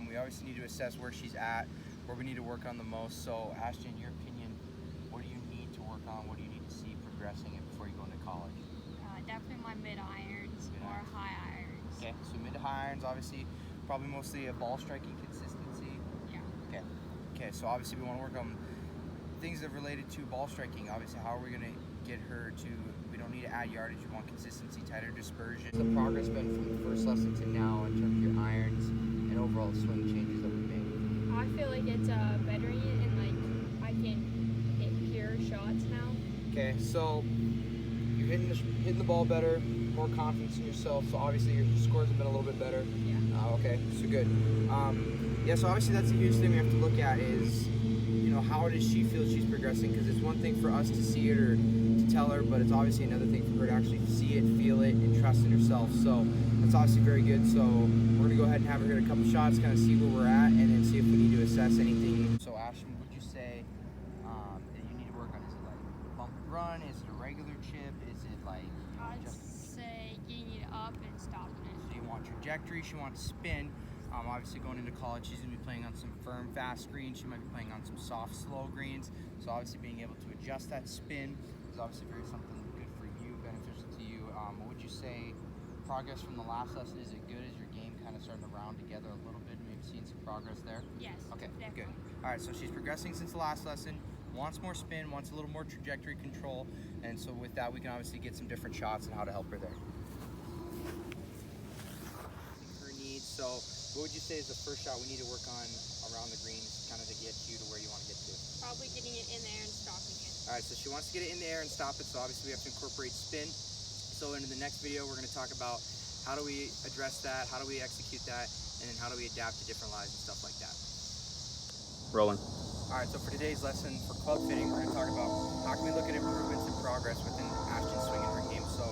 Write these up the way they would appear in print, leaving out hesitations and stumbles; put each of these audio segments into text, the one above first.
We obviously need to assess where she's at, where we need to work on the most. So Ashtyn, in your opinion, what do you need to work on? What do you need to see progressing it before you go into college? Definitely my mid irons or high irons. Okay, so mid to high irons, obviously, probably mostly a ball striking consistency. Yeah. Okay. Okay, so obviously we want to work on things that are related to ball striking. Obviously, how are we going to get her to, we don't need to add yardage, we want consistency, tighter dispersion. What's the progress been from the first lesson to now in terms of your irons and overall swing changes that we made? I feel like it's bettering it, and like I can hit pure shots now. Okay, so you're hitting the ball better, more confidence in yourself, so obviously your scores have been a little bit better. Yeah. Okay, so good. Yeah, so obviously that's a huge thing we have to look at is, you know, how does she feel she's progressing? Because it's one thing for us to see it or to tell her, but it's obviously another thing for her to actually see it, feel it, and trust in herself. So that's obviously very good. So we're gonna go ahead and have her hit a couple shots, kind of see where we're at, and then see if we need to assess anything. So Ashtyn, would you say that you need to work on? Is it like bump and run? Is it a regular chip? Is it like, you know, I'd say getting it up and stopping it. so you want trajectory, she wants spin. Obviously going into college, she's going to be playing on some firm, fast greens. She might be playing on some soft, slow greens. So obviously being able to adjust that spin is obviously very something good for you, beneficial to you. What would you say progress from the last lesson? Is it good? Is your game kind of starting to round together a little bit? Maybe seeing some progress there? Yes. Okay, definitely. good. All right, so she's progressing since the last lesson, wants more spin, wants a little more trajectory control. And so with that, we can obviously get some different shots and how to help her there. Her needs, so what would you say is the first shot we need to work on around the greens, kind of to get you to where you want to get to? Probably getting it in there and stopping it. All right, so she wants to get it in the air and stop it, so obviously we have to incorporate spin. So in the next video, we're going to talk about how do we address that, how do we execute that, and then how do we adapt to different lies and stuff like that. Rolling. All right, so for today's lesson for club fitting, we're going to talk about how can we look at improvements and progress within Ashtyn's swing in her game. So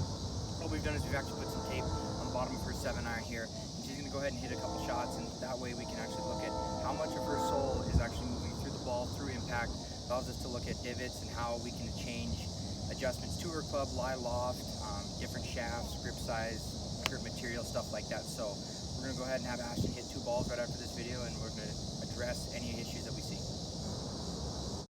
what we've done is we've actually put some tape on the bottom of her 7-iron here. She's going to go ahead and hit a couple shots, and that way we can actually look at how much of her sole is actually moving through the ball, through impact. It allows us to look at divots and how we can change adjustments to her club, lie loft, different shafts, grip size, grip material, stuff like that. So we're going to go ahead and have Ashtyn hit 2 balls right after this video, and we're going to address any issues that we see.